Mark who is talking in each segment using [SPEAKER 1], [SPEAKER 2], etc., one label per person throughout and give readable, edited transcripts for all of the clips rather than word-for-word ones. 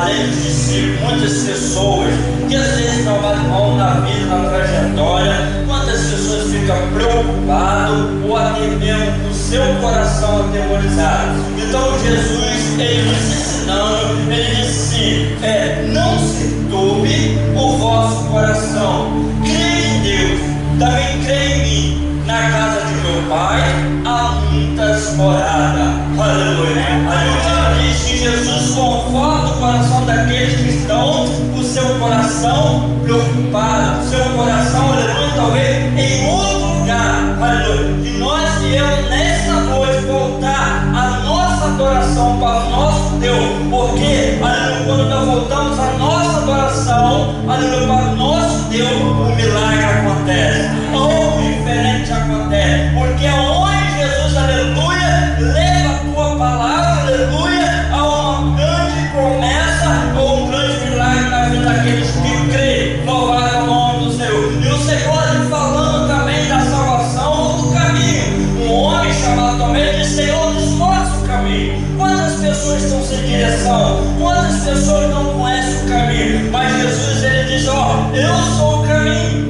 [SPEAKER 1] além dos discípulos, muitas pessoas que às vezes não vão na vida, na trajetória, quantas pessoas ficam preocupadas ou até mesmo com o seu coração atemorizado. Então Jesus, ele nos ensinando, ele disse assim, não se turbe o vosso coração, creia em Deus, também creia em mim. Na casa de meu pai há muitas moradas. Aleluia. A Bíblia diz que Jesus conforta o coração daqueles que estão com o seu coração preocupado, o seu coração, aleluia, talvez em outro lugar. Aleluia. E nós viemos nesta noite voltar a nossa adoração para o nosso Deus, porque, aleluia, quando nós voltamos a nossa adoração, aleluia, para o nosso Deus, o milagre acontece. Algo diferente acontece, porque aonde Jesus, aleluia, leva a tua palavra, aleluia, a uma grande promessa ou um grande milagre na vida daqueles que creem. Louvado é o nome do Senhor. E o Senhor falando também da salvação ou do caminho. Um homem chamado também disse: Senhor, nos mostra o caminho. Quantas pessoas estão sem direção? Quantas pessoas não conhecem o caminho? Mas Jesus, ele diz: ó, eu sou o caminho.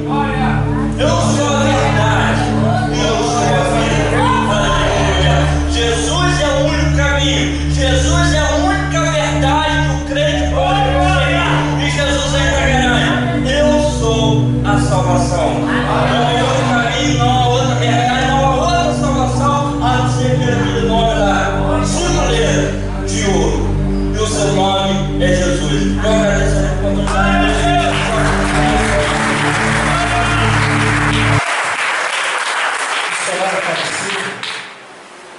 [SPEAKER 1] Eu sou a verdade, eu sou a vida. Aleluia. Jesus é o único caminho, Jesus é a única verdade que o crente pode conseguir. E Jesus ainda garante: eu sou a salvação. Não há outro caminho, não há outra verdade, não há outra salvação a não ser pelo nome da sua letra de ouro. E o seu nome é Jesus. Eu agradeço a oportunidade de Deus.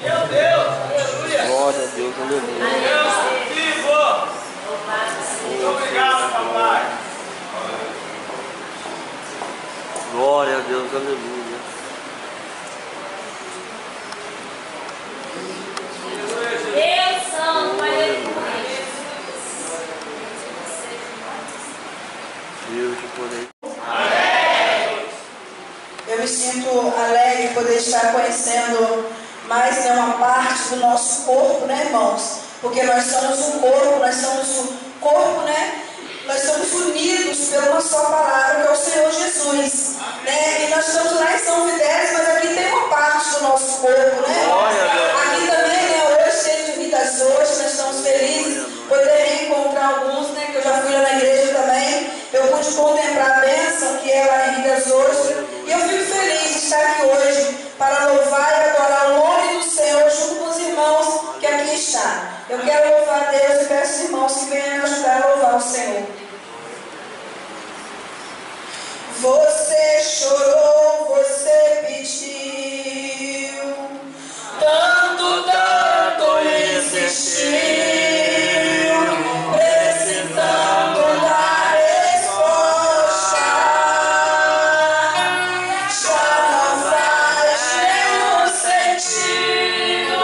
[SPEAKER 1] Meu Deus, aleluia.
[SPEAKER 2] Glória a Deus, aleluia.
[SPEAKER 1] Deus vivo. Muito obrigado, papai.
[SPEAKER 2] Glória a Deus, aleluia.
[SPEAKER 3] Deus santo, aleluia.
[SPEAKER 2] Deus de poder.
[SPEAKER 4] Eu me sinto alegre de poder estar conhecendo mais uma parte do nosso corpo, né, irmãos? Porque nós somos um corpo, né? Nós somos unidos por uma só palavra, que é o Senhor Jesus, né? E nós estamos lá em São Fidélis, mas aqui tem uma parte do nosso corpo, né? Aqui também, né? Hoje, cheio de vidas hoje, nós estamos felizes de poder reencontrar alguns, né? Que eu já fui lá na igreja também. Eu pude contemplar a bênção que é lá em Vidas hoje. E eu fico feliz de estar aqui hoje para louvar e adorar o nome do Senhor junto com os irmãos que aqui estão. Eu quero louvar a Deus e peço irmãos que venham me ajudar a louvar o Senhor. Você chorou, você pediu, tanto insistiu, precisando da resposta. Já não faz nenhum sentido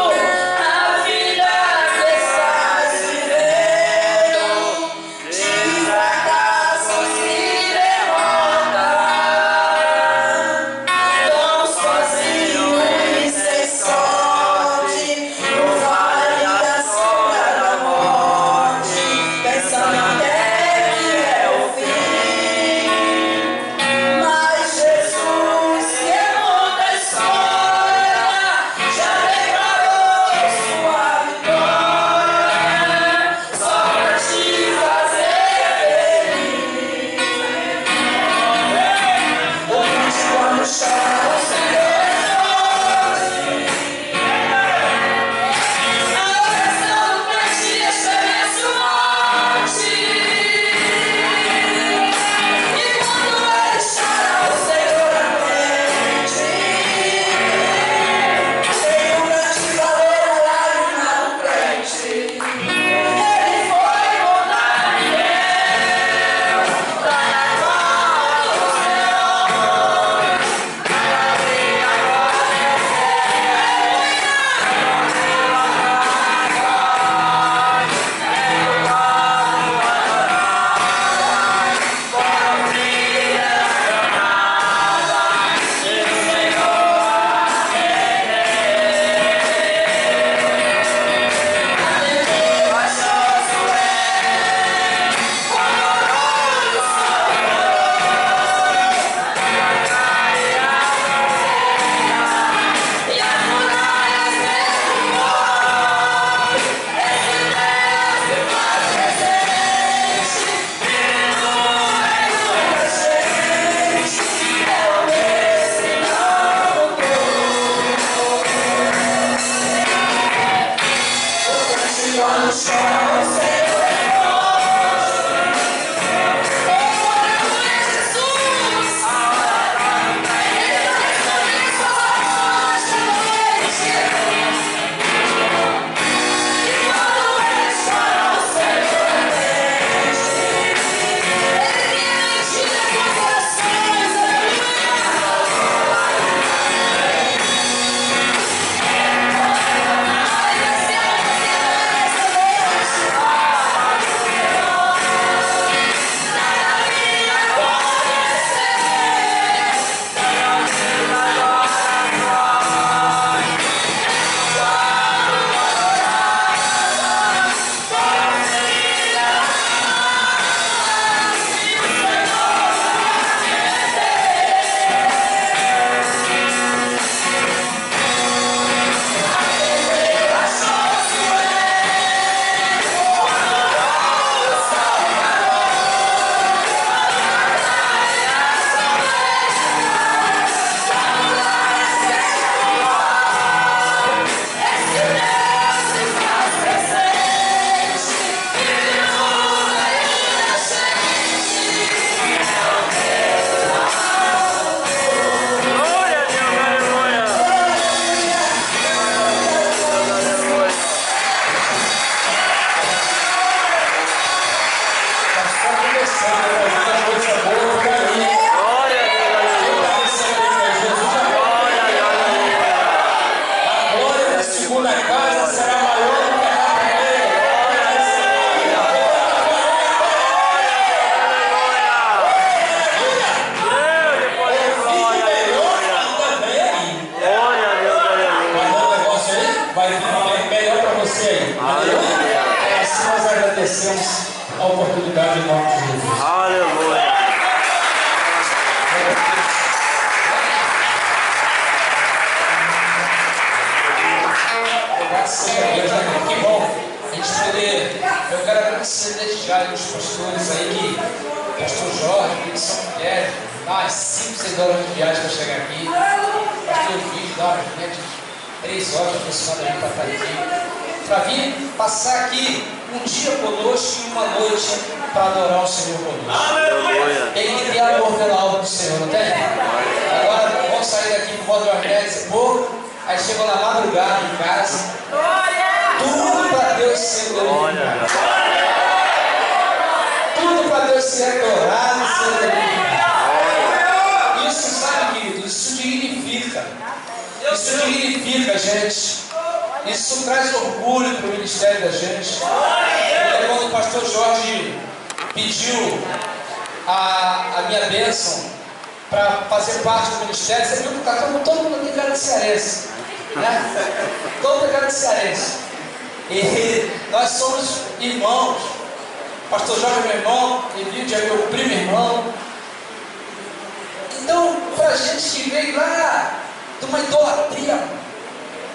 [SPEAKER 4] a vida que estás vivendo. Diz
[SPEAKER 5] sempre fazendo coisa boa pra mim.
[SPEAKER 2] Glória a Deus, aleluia.
[SPEAKER 5] Jesus a glória da segunda casa será maior do que a primeira.
[SPEAKER 2] Glória a Deus, aleluia.
[SPEAKER 5] Vai dar um negócio aí? Vai vir melhor para você aí.
[SPEAKER 2] Aleluia.
[SPEAKER 5] É assim nós agradecemos a oportunidade em nome de Jesus.
[SPEAKER 2] Aleluia.
[SPEAKER 5] Graças a Deus, né? Que bom a gente poder. Eu quero agradecer desde já os pastores aí, que pastor Jorge, que são mulheres, dá umas 5, 6 horas de viagem para chegar aqui. Pastor Vídeo, dá umas 3 horas aproximadamente para estar aqui. Para vir passar aqui um dia conosco e uma noite para adorar o Senhor conosco.
[SPEAKER 2] Aleluia.
[SPEAKER 5] Tem que ter amor pela obra do Senhor, não tem? Agora vamos sair daqui por volta de umas 10 e pouco. Aí chegou na madrugada em casa. Tudo para Deus ser glorificado. Tudo para Deus ser adorado e ser glorificado. Isso, sabe, querido? Isso dignifica. Isso dignifica a gente. Isso traz orgulho para o ministério da gente. Quando o pastor Jorge pediu a minha bênção para fazer parte do ministério, você viu que está todo mundo aqui cara de cearense, né? Todo mundo cara de cearense. E nós somos irmãos. Pastor Jorge é meu irmão, Emílio é meu primo irmão. Então, para a gente que veio lá de uma idolatria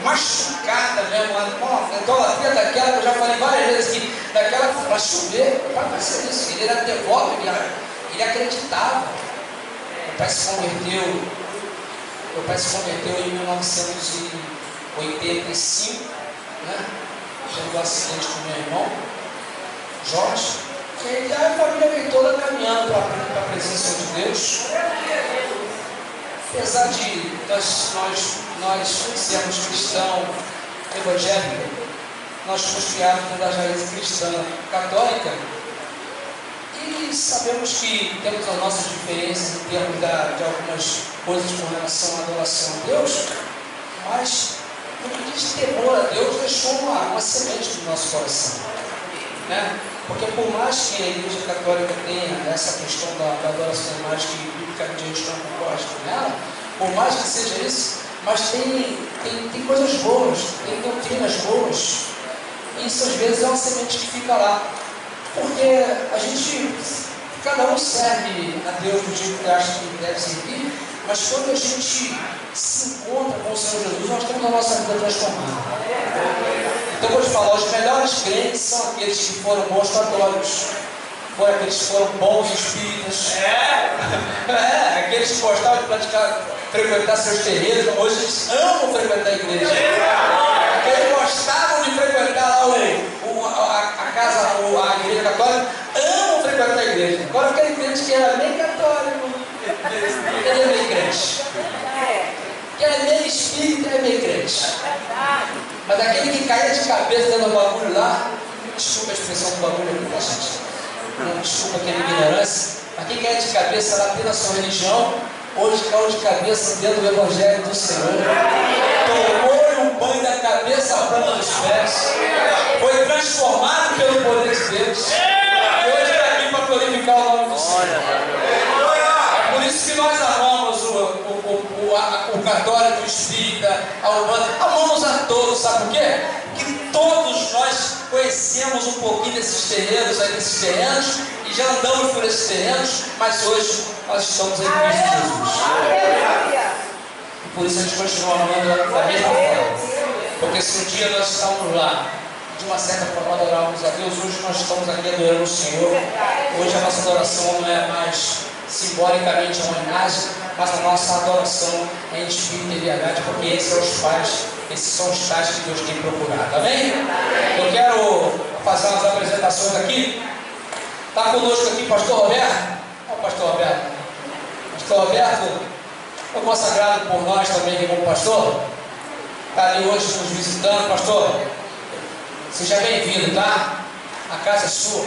[SPEAKER 5] machucada mesmo, uma idolatria daquela que eu já falei várias vezes aqui, daquela para chover, para fazer isso. Ele era devoto, ele acreditava. Meu pai se converteu em 1985, né? Teve um acidente com meu irmão, Jorge, e a família veio toda caminhando para a presença de Deus. Apesar de nós sermos cristãos evangélicos, nós fomos criados dentro da raiz cristã católica. E sabemos que temos as nossas diferenças em termos de algumas coisas com relação à adoração a Deus, mas no que diz temor a Deus, deixou uma semente no nosso coração, né? Porque por mais que a Igreja Católica tenha essa questão da adoração à imagem, que biblicamente a gente não concorda com ela, por mais que seja isso, mas tem coisas boas, tem doutrinas boas, e isso às vezes é uma semente que fica lá. Porque a gente, cada um serve a Deus do jeito que acha que deve servir, mas quando a gente se encontra com o Senhor Jesus, nós temos a nossa vida transformada. Então eu vou te falar, os melhores crentes são aqueles que foram bons católicos, foram aqueles que foram bons espíritas, aqueles que gostavam de frequentar seus terreiros, hoje eles amam frequentar a igreja. Aqueles que gostavam de frequentar lá a igreja católica, amam frequentar a igreja. Agora aquele crente que era nem católico, ele é meio crente. Que era meio espírita, é meio crente. Mas aquele que caía de cabeça dentro do bagulho lá, desculpa a expressão do bagulho aqui, tá, gente? Não, desculpa aquela ignorância. Mas quem caía de cabeça lá pela sua religião, hoje caiu de cabeça dentro do Evangelho do Senhor. Tomou um banho da cabeça à ponta dos pés. Foi transformado pelo poder de Deus. E hoje está aqui para glorificar o nome do Senhor. É por isso que nós amamos o católico, o espírita, a urbana. Amamos a todos, sabe por quê? Porque todos nós conhecemos um pouquinho desses terrenos, desses terrenos, e já andamos por esses terrenos, mas hoje nós estamos em Cristo Jesus. E por isso a gente continua amando da mesma forma. Porque se um dia nós estamos lá, de uma certa forma adorávamos a Deus, hoje nós estamos aqui adorando o Senhor. Hoje a nossa adoração não é mais simbolicamente uma imagem, mas a nossa adoração é em espírito e verdade, porque esses são os pais que Deus tem procurado. Amém? Eu quero fazer umas apresentações aqui. Está conosco aqui o pastor Roberto. Olha o pastor Roberto. Pastor Roberto foi consagrado por nós também como pastor. Está ali hoje nos visitando. Pastor, seja bem-vindo, tá? A casa é sua.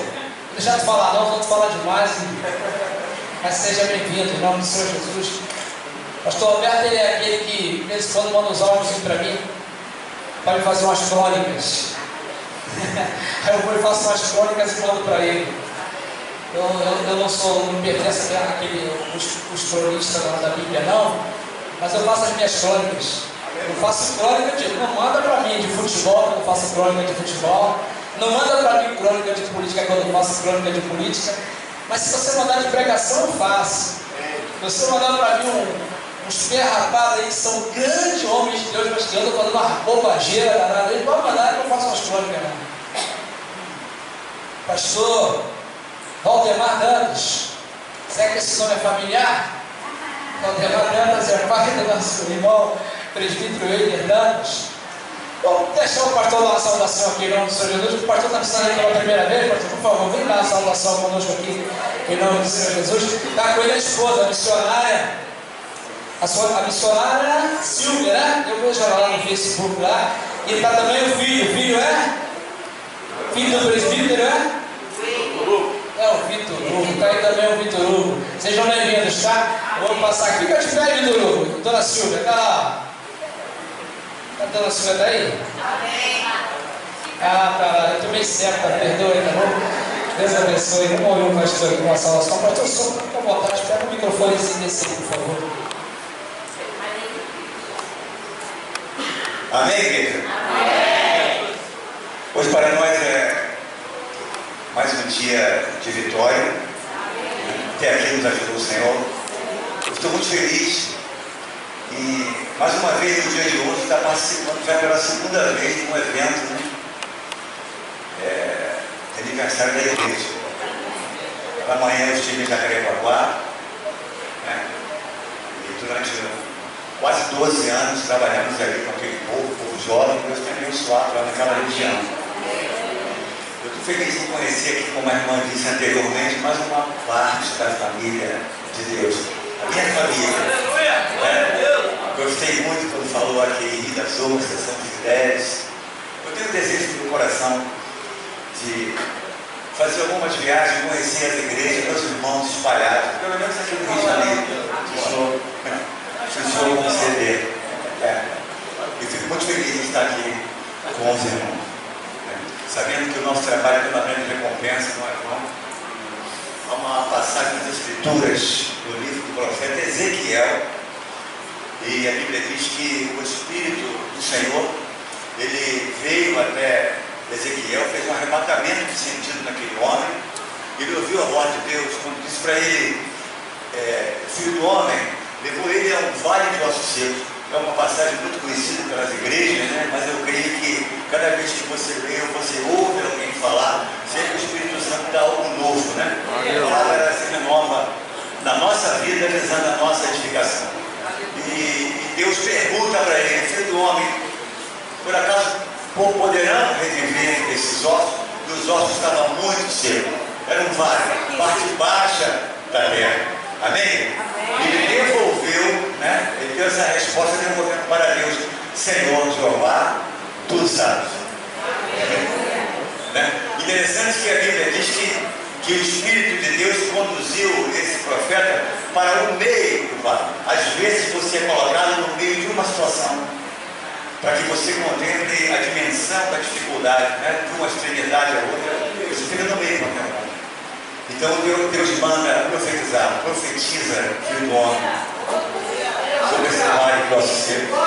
[SPEAKER 5] deixar de falar não, vou falar demais. Mas seja bem-vindo, em nome do Senhor Jesus. Pastor Alberto, ele é aquele que, de vez em quando, manda uns áudios para mim, para me fazer umas crônicas. Aí eu vou e faço umas crônicas e mando para ele. Eu não pertenço os cronistas da Bíblia, não, mas eu faço as minhas crônicas. Eu faço crônica não manda para mim de futebol, quando eu faço crônica de futebol. Não manda para mim crônica de política quando eu faço crônica de política. Mas se você mandar de pregação, eu faço. Se você mandar para mim uns perrapados aí que são grandes homens de Deus, mas que andam falando uma bobageira danada, ele pode mandar que eu faço umas crônicas, né? Pastor Valdemar Dantas, será que esse nome é familiar? Valdemar Dantas é pai do nosso irmão presbítero Eider Dantas. Vamos deixar o pastor dar uma saudação aqui em nome do Senhor Jesus. O pastor está precisando pela primeira vez, pastor, por favor, vem dar uma saudação conosco aqui em nome do Senhor Jesus. Está com ele a esposa, a missionária. A missionária Silvia, né? Eu vejo ela lá no Facebook lá. E está também o filho. O filho é? Filho do presbítero é? É o Vitor Hugo. Está aí também o Vitor Hugo. Sejam bem-vindos, tá? Eu vou passar aqui. Fica de pé, Vitor Hugo. Dona Silvia, está lá. A dona Silvia está aí? Amém. Ah, tá lá. Eu tomei certo, perdoe, tá bom? Deus abençoe. Vamos ouvir o pastor aqui, uma salvação. Pastor, só fica à vontade. Pega o microfonezinho desse aí, por favor.
[SPEAKER 6] Amém, igreja? Amém. Hoje para nós é mais um dia de vitória. Até aqui nos ajudou o Senhor. Eu estou muito feliz e mais uma vez no dia de hoje está participando já pela segunda vez de um evento, né? De aniversário da igreja. Amanhã eu estive em Jacarepaguá, né? E durante quase 12 anos trabalhamos ali com aquele povo jovem, Deus tem abençoado lá naquela região. Eu estou feliz em conhecer aqui, como a irmã disse anteriormente, mais uma parte da família de Deus. A minha família. Gostei muito quando falou aqui das outras, da São Fidélis. Eu tenho o desejo no meu coração de fazer algumas viagens, conhecer as igrejas, meus irmãos espalhados, pelo menos aqui no Rio de Janeiro. Fechou com CD. Eu fico muito feliz em estar aqui com os irmãos, sabendo que o nosso trabalho tem uma grande recompensa, não é, irmão? Há uma passagem das Escrituras do livro do profeta Ezequiel, e a Bíblia diz que o Espírito do Senhor, ele veio até Ezequiel, fez um arrebatamento de sentido naquele homem, ele ouviu a voz de Deus quando disse para ele, filho do homem, levou ele a um vale de ossos secos. É uma passagem muito conhecida pelas igrejas, né? Mas eu creio que cada vez que você lê ou você ouve alguém falar, sempre o Espírito Santo dá algo novo, né? A palavra se renova na nossa vida, visando a nossa edificação. E Deus pergunta para ele, filho do homem, por acaso poderão reviver esses ossos? E os ossos estavam muito secos. Era um vale, parte baixa da terra. Amém? Ele devolveu, né? Ele deu essa resposta devolvendo para Deus, Senhor Jeová, tu sabes. Né? Interessante que a Bíblia diz que o Espírito de Deus conduziu esse profeta para o meio do vale. Às vezes você é colocado no meio de uma situação, para que você contemple a dimensão da dificuldade, né? De uma extremidade a outra, você fica no meio, né? Então Deus manda profetizar, profetiza, filho do homem, sobre esse vale de ossos secos.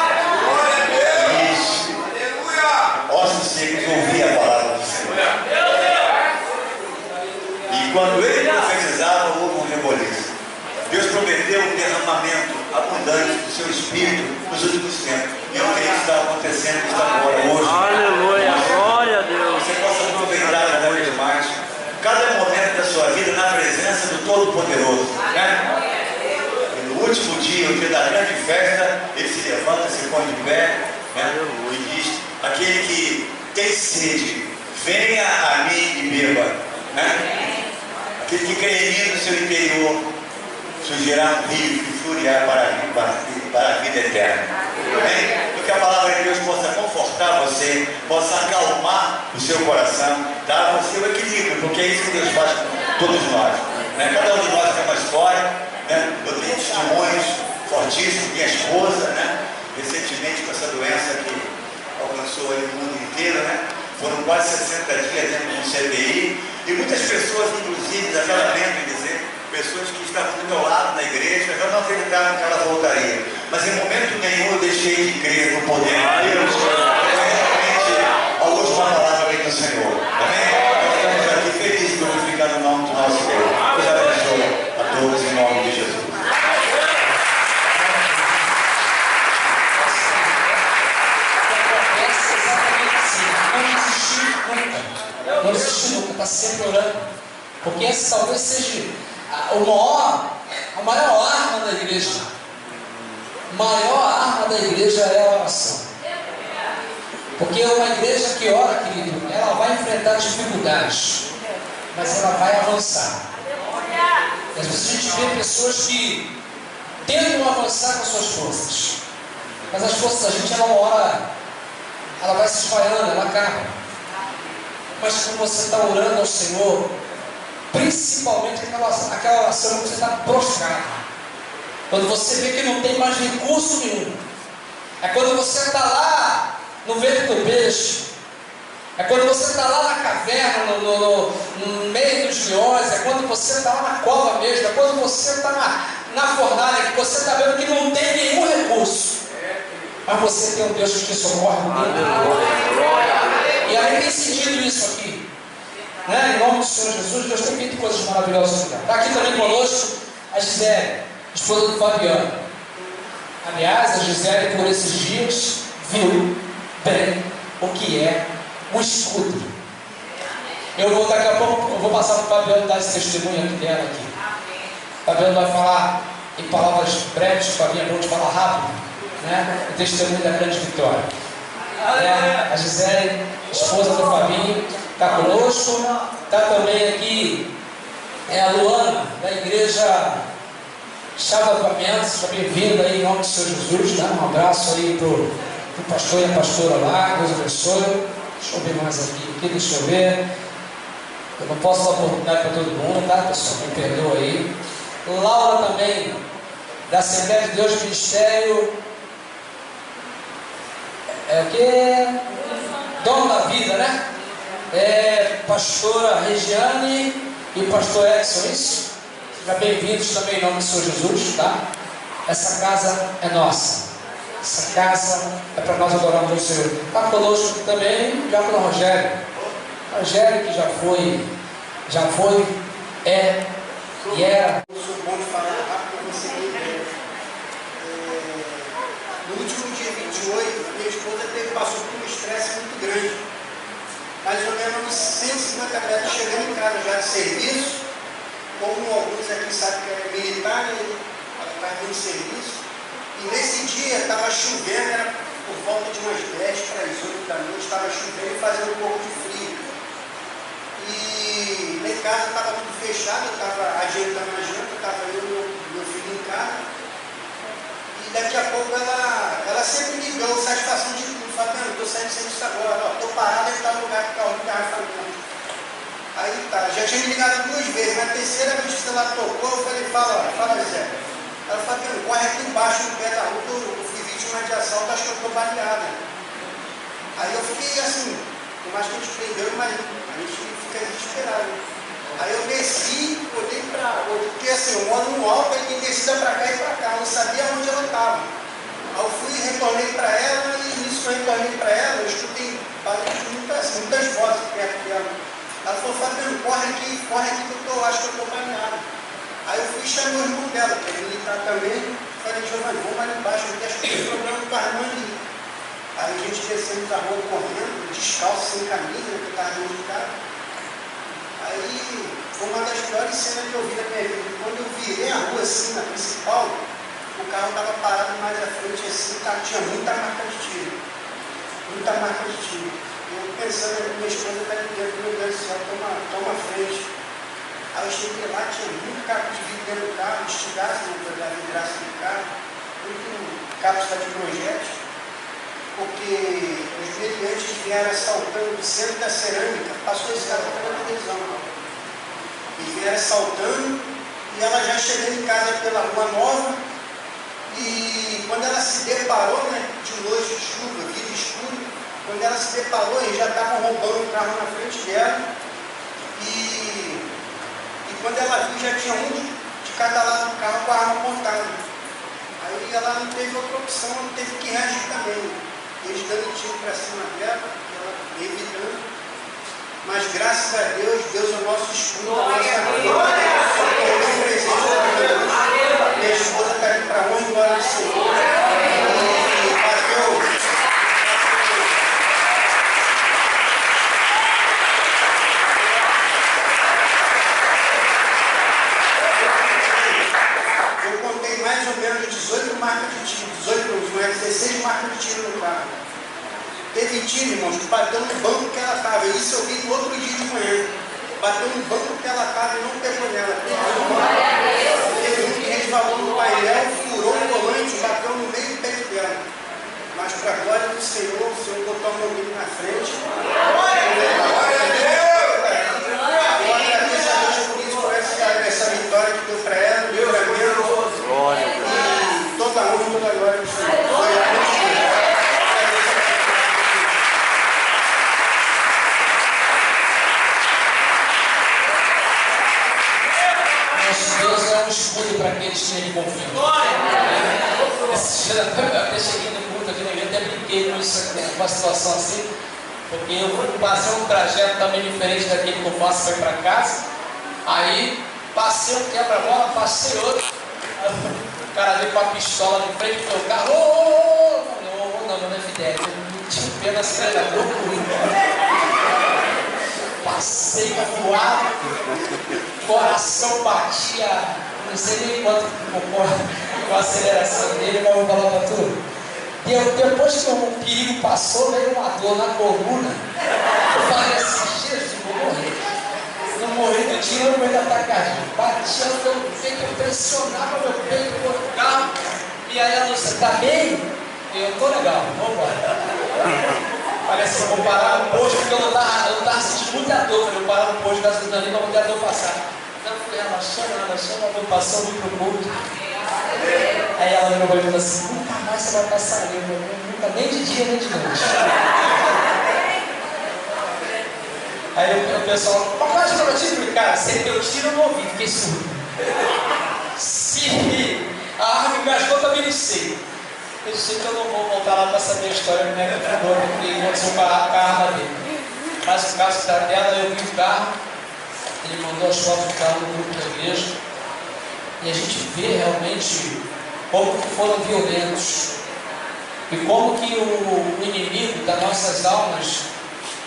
[SPEAKER 6] Ossos secos, ouvir a palavra do Senhor. E quando ele profetizava, houve um reboliço. Deus prometeu um derramamento abundante do seu Espírito nos últimos tempos. E eu creio que está acontecendo, está agora, hoje.
[SPEAKER 2] Aleluia, glória a Deus.
[SPEAKER 6] Você possa aproveitar cada vez mais cada momento da sua vida na presença do Todo-Poderoso, né? E no último dia, o dia da grande festa, ele se levanta, se põe de pé, né? E diz, aquele que tem sede, venha a mim e beba, né? Aquele que crê em mim no seu interior, surgirá um rio que fluirá para a vida eterna. Amém? Que a palavra de Deus possa confortar você, possa acalmar o seu coração, dar a você o equilíbrio, porque é isso que Deus faz com todos nós. Né? Cada um de nós tem uma história, né? Eu tenho testemunhos fortíssimos, minha esposa, né? Recentemente com essa doença que alcançou aí o mundo inteiro, né? Foram quase 60 dias dentro de um CPI, e muitas pessoas, inclusive, até lamento em dizer, pessoas que estavam do meu lado na igreja, já não acreditaram que ela voltaria. Mas em momento nenhum eu deixei de crer no poder de Deus. Realmente, a última palavra vem do Senhor. Amém? Nós estamos aqui felizes por glorificar no nome do nosso Deus. Deus abençoe a todos em nome de Jesus.
[SPEAKER 5] Não desistir nunca, está sempre orando. Porque essa talvez seja a maior arma da igreja. A maior arma da igreja é a oração. Porque uma igreja que ora, querido, ela vai enfrentar dificuldades, mas ela vai avançar. E às vezes a gente vê pessoas que tentam avançar com as suas forças, mas as forças da gente, ela uma hora, ela vai se esvaiando, ela acaba. Mas quando você está orando ao Senhor, principalmente aquela oração que você está prostrado, quando você vê que não tem mais recurso nenhum, é quando você está lá no ventre do peixe, é quando você está lá na caverna, no meio dos leões, é quando você está lá na cova mesmo, é quando você está na fornalha, que você está vendo que não tem nenhum recurso, mas você tem um Deus que te socorre no meio. E aí tem sentido isso aqui, né? Em nome do Senhor Jesus, Deus tem feito coisas maravilhosas aqui. Está aqui também conosco a Gisele, esposa do Fabiano. Aliás, a Gisele, por esses dias, viu bem o que é um escudo. Daqui a pouco, eu vou passar para o Fabiano dar esse testemunho aqui dela aqui. O Fabiano vai falar em palavras breves, Fabiano, vou te falar rápido, né? O testemunho da grande vitória. A Gisele, esposa do Fabinho, está conosco. Está também aqui a Luana, da igreja Chave Avivamento. Seja bem-vinda aí em nome do Senhor Jesus. Dá um abraço aí para o pastor e a pastora lá. Deus abençoe. Deixa eu ver mais aqui. Deixa eu ver. Eu não posso dar oportunidade para todo mundo, tá, pessoal? Me perdoa aí. Laura também, da Assembleia de Deus Ministério. É o que? Dono da vida, né? Pastora Regiane e pastor Edson, isso? Sejam bem-vindos também em nome do Senhor Jesus, tá? Essa casa é nossa. Essa casa é para nós adorarmos o Senhor. Está conosco aqui também, já com o Rogério. Rogério que já foi, é e era.
[SPEAKER 7] Eu sou bom de falar rápido para você entender. No último dia 28, minha esposa passou por um estresse muito grande. Mais ou menos uns 150 metros chegando em casa já de serviço. Como alguns aqui sabem que é militar, ela está indo de serviço. E nesse dia estava chovendo, era por volta de umas 10 para as 8 da noite, estava chovendo e fazendo um pouco de frio. E lá em casa estava tudo fechado, eu estava ajeitando a janta, estava eu e meu filho em casa. E daqui a pouco ela sempre me deu satisfação de tudo. Fabiano, estou saindo sem isso agora, estou parado em tal lugar que o carro estava falando. Aí tá, já tinha me ligado 2 vezes, na terceira vez que ela tocou, eu falei, fala Zé. Ela falou, Fabiano, corre aqui embaixo no pé da rua, eu fui vítima de assalto, acho que eu estou baleada. Aí eu fiquei assim, por mais que a gente prendeu, mas a gente fica desesperado. Aí eu desci, olhei porque assim, eu moro no alto, aí tem descida para cá e para cá, eu não sabia onde ela estava. Aí eu fui e retornei para ela, e nisso que eu retornei para ela, eu escutei muitas vozes perto dela. Ela falou, Fabiano, corre aqui que acho que eu estou baleado. Aí eu fui e chamei o irmão dela, que ele está também, falei, Giovanni, vamos lá embaixo, porque acho que tem problema com a irmã ali. Aí a gente desceu da rua correndo, descalço, sem camisa, porque estava dentro de casa. Aí foi uma das piores cenas que eu vi na minha vida. Quando eu virei a rua assim, na principal, o carro estava parado mais à frente assim, tinha muita marca de tiro. Muita marca de tiro. Eu pensando, minha esposa está ali dentro, meu Deus do céu, toma frente. Aí eu cheguei lá, tinha muito carro de vidro dentro do carro, estigasse, não podia dar vidraça do carro, muito cápsula de projétil, porque os meliantes vieram assaltando do centro da cerâmica, passou esse cara pela televisão. Eles vieram assaltando e ela já chegou em casa pela Rua Nova e quando ela se deparou, né, de noite de chuva, vida escuro, quando ela se deparou, eles já estavam roubando o carro na frente dela e quando ela viu, já tinha um de cada lado do carro com a arma apontada. Aí ela não teve outra opção, ela teve que reagir também. Eles dando tiro para cima dela, ela evitando. Mas graças a Deus, Deus é o nosso escudo, a nossa vida. Minha esposa está indo para a honra e glória do Senhor. E bateu. Eu contei mais ou menos 18 marcas de tiro, 16 marcas de tiro no carro. Teve tiro, irmãos, que bateu no banco que ela estava. Isso eu vi no outro dia de manhã. Bateu no banco que ela estava e não pegou nela. Teve um que resvalou no painel, furou o volante, bateu no meio do peito dela. Mas para a glória do Senhor, o Senhor botou a mão dele na frente. Glória a Deus! Glória a Deus por isso, por essa vitória que deu para ela, deu para mim. E toda a honra e toda a glória do Senhor. Foi a Deus.
[SPEAKER 5] Deus é um escudo para aqueles que nele confiam. Esse dia até cheguei no culto aqui na igreja, até brinquei com isso, com uma situação assim, porque eu passei um trajeto também diferente daquele que eu faço para ir para casa. Aí passei um quebra-mola, passei outro. O cara veio com a pistola de frente do meu carro. Não é Fidel, eu tinha pena acelerador comigo. Passei voado, coração batia, não sei nem quanto com a aceleração dele, mas eu vou falar para tu. Depois que o perigo passou, veio uma dor na coluna. Eu falei assim, Jesus, vou morrer. Não morri do tiro, eu vou atacar. Batia no meu peito, eu pressionava meu peito no carro. E aí ela disse, tá bem? Eu tô legal, vamos embora. Parece que eu vou parar no posto, porque eu não estava sentindo muita dor. Eu parar no posto da gasolina ali para poder a dor passar. Então eu fui relaxando, a dor passou, fui pro culto. Aí ela me olhou assim, nunca mais você vai passar ali, nunca, nem de dia, nem de noite. Aí o pessoal, papai, de novo tiro, cara, sem teu tiro eu não ouvi, fiquei surdo. Se a arma me gastou, também não sei. Eu sei que eu não vou voltar lá para saber a história do meu computador, porque aconteceu com a arma dele. Mas o caso da dela, eu vi o carro, ele mandou as fotos do carro no grupo da igreja, e a gente vê realmente como que foram violentos, e como que o inimigo das nossas almas,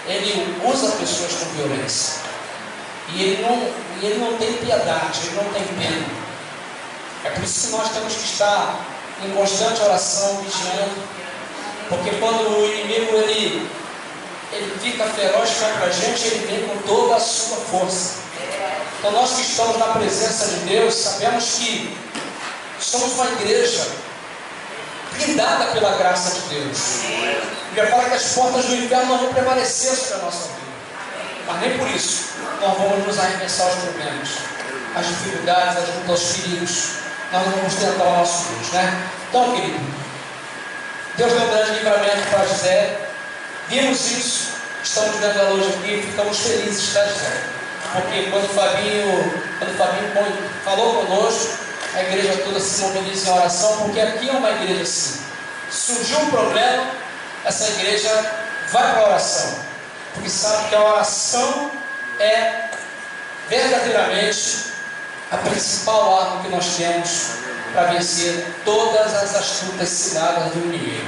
[SPEAKER 5] ele usa pessoas com violência. E ele não tem piedade, ele não tem pena. É por isso que nós temos que estar em constante oração, vigiando, porque quando o inimigo ele fica feroz contra a gente, ele vem com toda a sua força. Então nós que estamos na presença de Deus, sabemos que somos uma igreja blindada pela graça de Deus. Ele fala que as portas do inferno não vão prevalecer sobre a nossa vida, mas nem por isso nós vamos nos arremessar aos problemas, às dificuldades, aos perigos. Nós vamos tentar o nosso Deus, né? Então, querido, Deus deu um grande livramento para José. Vimos isso, estamos vendo ela hoje aqui, ficamos felizes, tá, José? Porque quando o Fabinho falou conosco, a igreja toda se mobiliza em oração, porque aqui é uma igreja assim. Surgiu um problema, essa igreja vai para a oração, porque sabe que a oração é verdadeiramente a principal arma que nós temos para vencer todas as astutas ciladas do inimigo.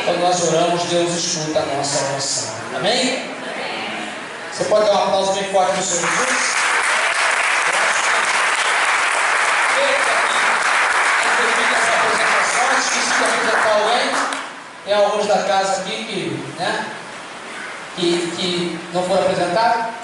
[SPEAKER 5] Quando nós oramos, Deus escuta a nossa oração. Amém? Você pode dar um aplauso bem forte para o Senhor Jesus? Esqueci de apresentar alguém. Tem alguns da casa aqui que não foram apresentados.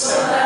[SPEAKER 5] céu.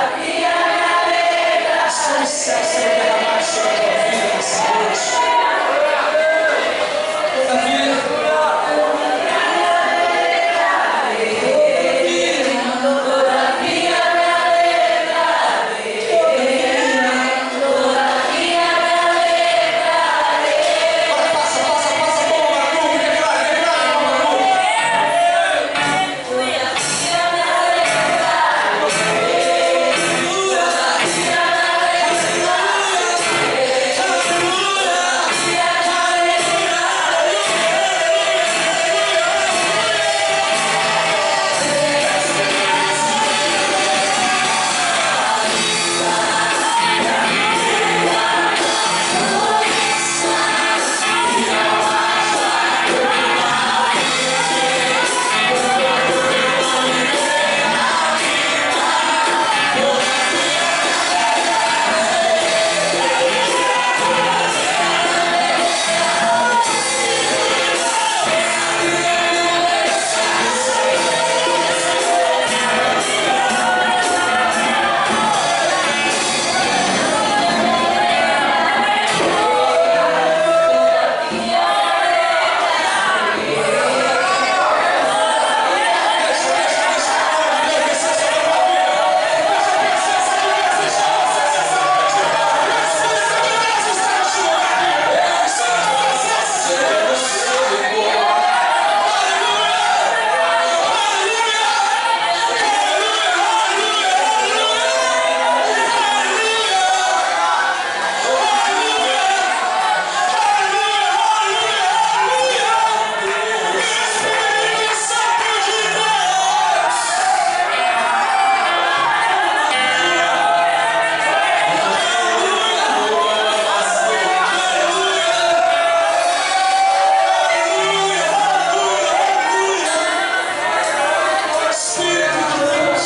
[SPEAKER 5] Espírito do céu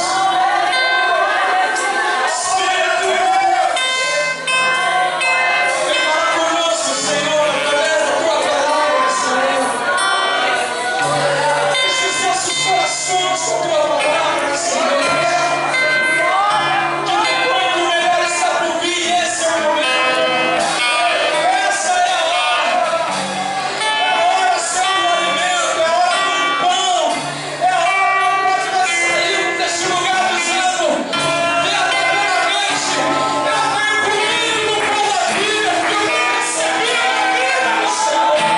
[SPEAKER 5] sendo derramado sobre a tua vida nessa noite.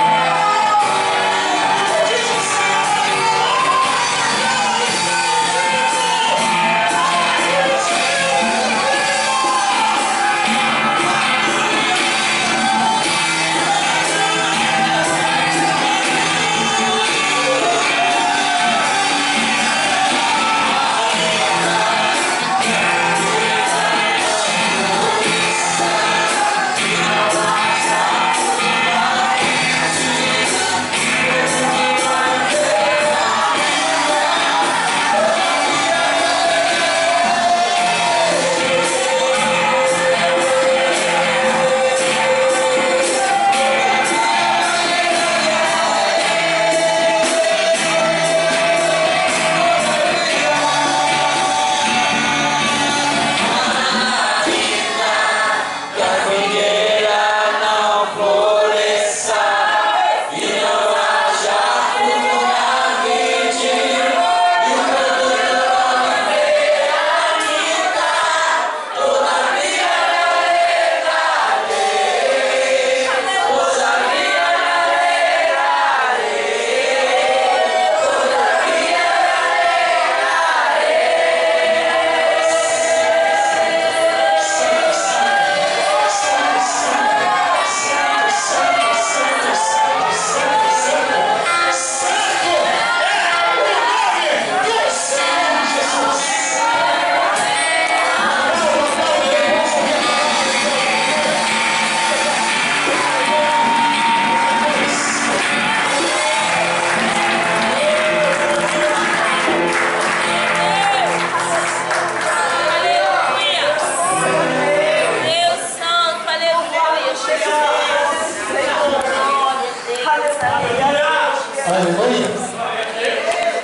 [SPEAKER 5] Aleluia.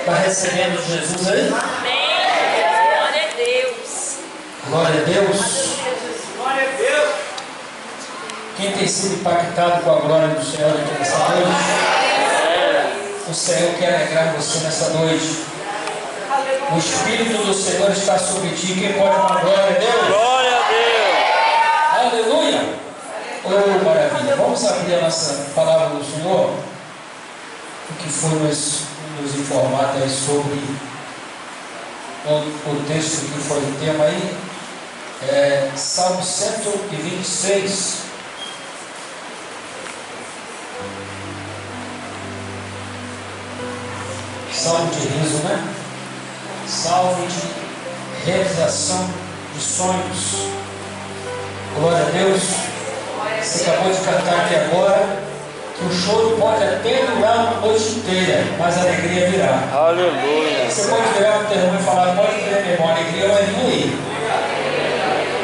[SPEAKER 5] Está recebendo Jesus aí?
[SPEAKER 3] Amém. Glória a Deus.
[SPEAKER 5] Glória a Deus.
[SPEAKER 2] Glória a Deus.
[SPEAKER 5] Quem tem sido impactado com a glória do Senhor aqui nessa noite? O Senhor quer alegrar você nessa noite. O Espírito do Senhor está sobre ti. Quem pode dar glória a Deus?
[SPEAKER 2] Glória a Deus.
[SPEAKER 5] Aleluia! Oh, maravilha! Vamos abrir a nossa palavra do Senhor. O que foi nos informado aí sobre o texto que foi o tema aí. Salmo 126. Salmo de riso, né? Salmo de realização de sonhos. Glória a Deus. Você acabou de cantar aqui agora que o choro pode até durar uma noite inteira, mas a alegria virá.
[SPEAKER 2] Aleluia.
[SPEAKER 5] Você pode virar para o teu irmão e falar, pode ter meu irmão, a alegria vai vir aí.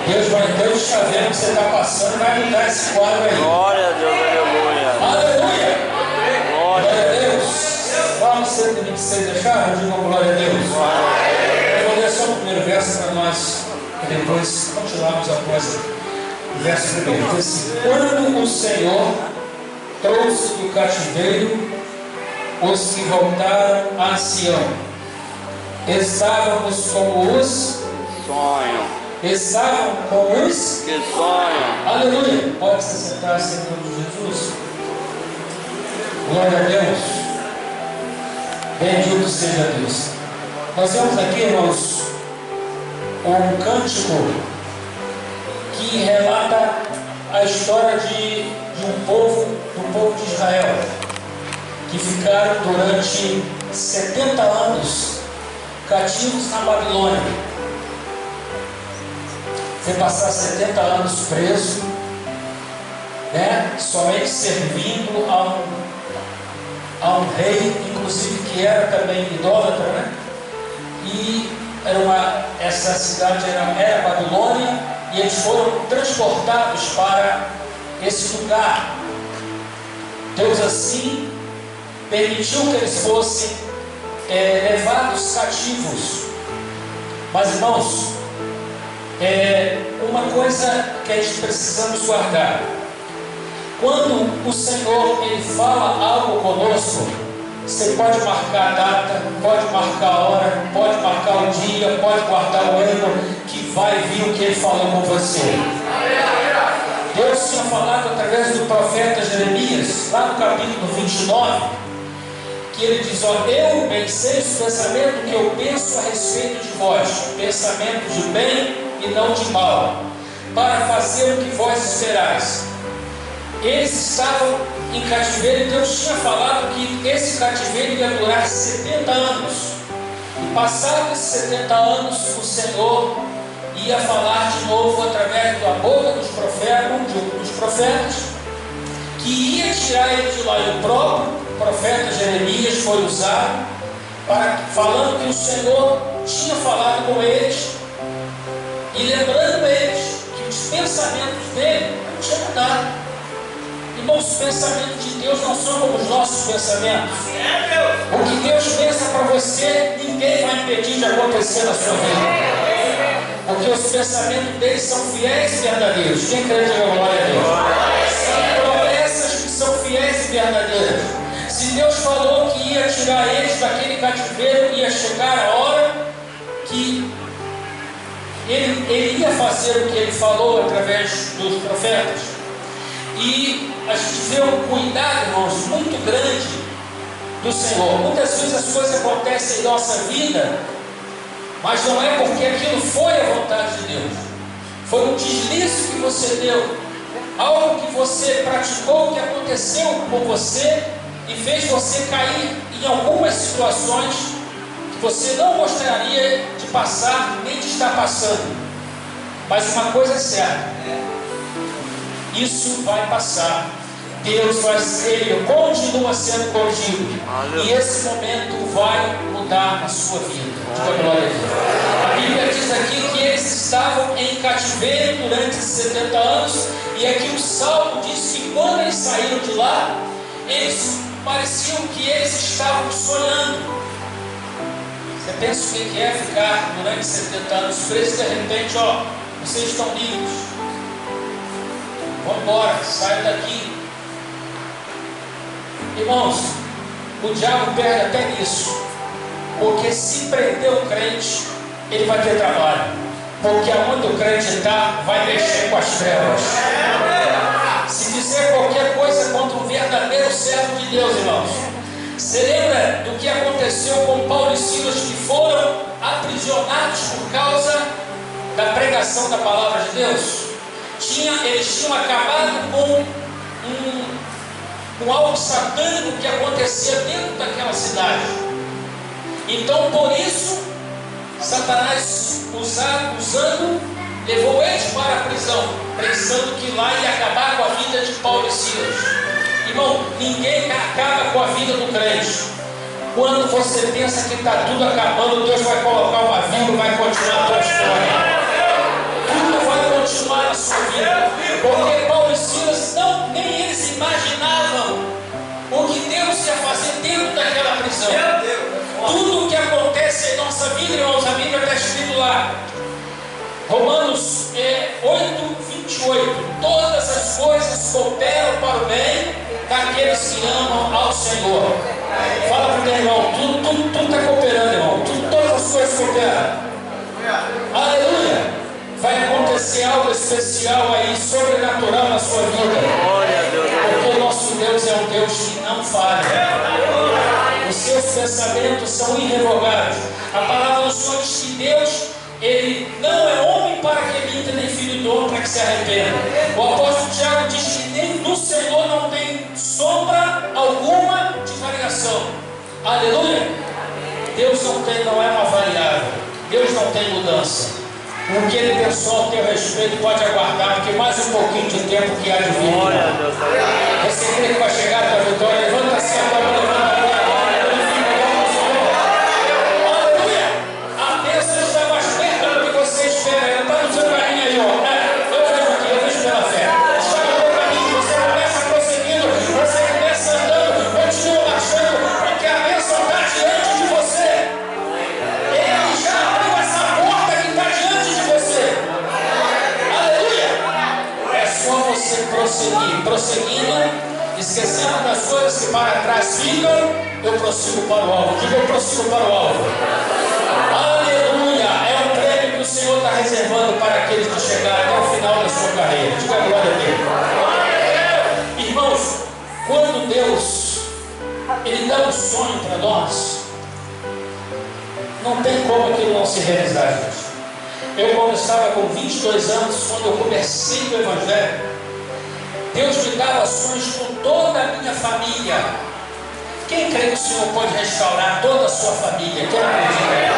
[SPEAKER 5] Deus está vendo o que você está passando e vai mudar esse quadro aí.
[SPEAKER 2] Glória a Deus, aleluia.
[SPEAKER 5] Aleluia!
[SPEAKER 2] Glória
[SPEAKER 5] Glória a Deus. Salmo 126, deixaram? Digam glória a Deus. Eu vou ler só o primeiro verso para nós, e depois continuarmos após o verso primeiro. Diz assim: quando o Senhor trouxe do cativeiro os que voltaram a Sião, estávamos como os
[SPEAKER 2] sonho.
[SPEAKER 5] Estavam como os
[SPEAKER 2] Que sonho.
[SPEAKER 5] Aleluia. Pode se sentar em nome de Jesus. Glória a Deus. Bendito seja Deus. Nós vemos aqui, irmãos, um cântico que relata a história de um povo, do povo de Israel, que ficaram durante 70 anos cativos na Babilônia. Foi passar 70 anos preso, né? Somente servindo a um rei, inclusive que era também idólatra, né? E essa cidade era Babilônia, e eles foram transportados para esse lugar. Deus assim permitiu que eles fossem levados cativos. Mas, irmãos, uma coisa que a gente precisamos guardar: quando o Senhor ele fala algo conosco, você pode marcar a data, pode marcar a hora, pode marcar o dia, pode guardar o ano, que vai vir o que ele falou com você. Deus tinha falado através do profeta Jeremias, lá no capítulo 29, que ele diz: ó, eu bem sei os pensamentos que eu penso a respeito de vós, pensamentos de bem e não de mal, para fazer o que vós esperais. Eles estavam em cativeiro, e Deus tinha falado que esse cativeiro ia durar 70 anos. E passados esses 70 anos, o Senhor ia falar de novo através da boca dos profetas, que ia tirar ele de lá. E o próprio profeta Jeremias foi usado falando que o Senhor tinha falado com eles e lembrando eles que os pensamentos dele não tinham mudado. Irmãos, os pensamentos de Deus não são como os nossos pensamentos. O que Deus pensa para você, ninguém vai impedir de acontecer na sua vida, porque os pensamentos dele são fiéis e verdadeiros. Quem crê, diga glória a Deus. São promessas que são fiéis e verdadeiras. Se Deus falou que ia tirar eles daquele cativeiro, ia chegar a hora que ele ia fazer o que ele falou através dos profetas. E a gente vê um cuidado, irmãos, muito grande do Senhor. Muitas vezes as coisas acontecem em nossa vida, mas não é porque aquilo foi a vontade de Deus. Foi um deslize que você deu, algo que você praticou, que aconteceu com você e fez você cair em algumas situações que você não gostaria de passar, nem de estar passando. Mas uma coisa é certa: isso vai passar. Deus vai ser, Ele continua sendo contigo. E esse momento vai mudar a sua vida. Diga glória a Deus. A Bíblia diz aqui que eles estavam em cativeiro durante 70 anos. E aqui o Salmo diz que quando eles saíram de lá, eles pareciam que eles estavam sonhando. Você pensa o que é ficar durante 70 anos preso e de repente, ó, vocês estão livres. Vamos embora, saiam daqui. Irmãos, o diabo perde até nisso. Porque se prender o crente, ele vai ter trabalho. Porque aonde o crente está, vai mexer com as trevas. Se dizer qualquer coisa contra um verdadeiro servo de Deus, irmãos. Você lembra do que aconteceu com Paulo e Silas, que foram aprisionados por causa da pregação da palavra de Deus? Eles tinham acabado com algo satânico que acontecia dentro daquela cidade. Então, por isso, Satanás, usando, levou eles para a prisão, pensando que lá ia acabar com a vida de Paulo e Silas. Irmão, ninguém acaba com a vida do crente. Quando você pensa que está tudo acabando, Deus vai colocar uma vírgula e vai continuar a tua história. Tudo vai continuar na sua vida. Porque Paulo e Silas, nem eles imaginavam o que Deus ia fazer dentro daquela prisão. Tudo o que acontece em nossa vida, irmãos, a Bíblia está escrito lá. Romanos 8:28. Todas as coisas cooperam para o bem daqueles que amam ao Senhor. Fala para o meu irmão, tudo está cooperando, irmão. Todas as coisas cooperam. Aleluia! Vai acontecer algo especial aí, sobrenatural na sua vida. Porque o nosso Deus é um Deus que não falha. Os seus pensamentos são irrevogáveis. A palavra do Senhor diz que Deus, Ele não é homem para que minta, nem filho do homem para que se arrependa. O apóstolo Tiago diz que nem no Senhor não tem sombra alguma de variação. Aleluia! Deus não é uma variável. Deus não tem mudança. O que Ele pensou ao teu respeito pode aguardar, porque mais um pouquinho de tempo que há de vir. Você crê que vai chegar a tua vitória? Levanta assim a tua mão, levanta a tua mão. Aleluia! A bênção está mais perto do que você espera. Ela está no seu caminho aí, ó. Eu vejo aqui, eu vejo pela fé. Está no teu caminho, você começa prosseguindo, você começa andando, continua marchando, porque a bênção está diante de você. Ele já abriu essa porta que está diante de você. Aleluia! É só você prosseguindo, esquecendo das coisas que para trás ficam. Eu prossigo para o alvo. Diga, eu prossigo para o alvo. Aleluia! É um prêmio que o Senhor está reservando para aqueles que chegarem até o final da sua carreira. Diga a glória a Deus. Irmãos, quando Deus Ele dá um sonho para nós, não tem como aquilo não se realizar, gente. Eu, quando estava com 22 anos, quando eu comecei o Evangelho, Deus me dava sonhos com toda a minha família. Quem crê que o Senhor pode restaurar toda a sua família? Quem acredita?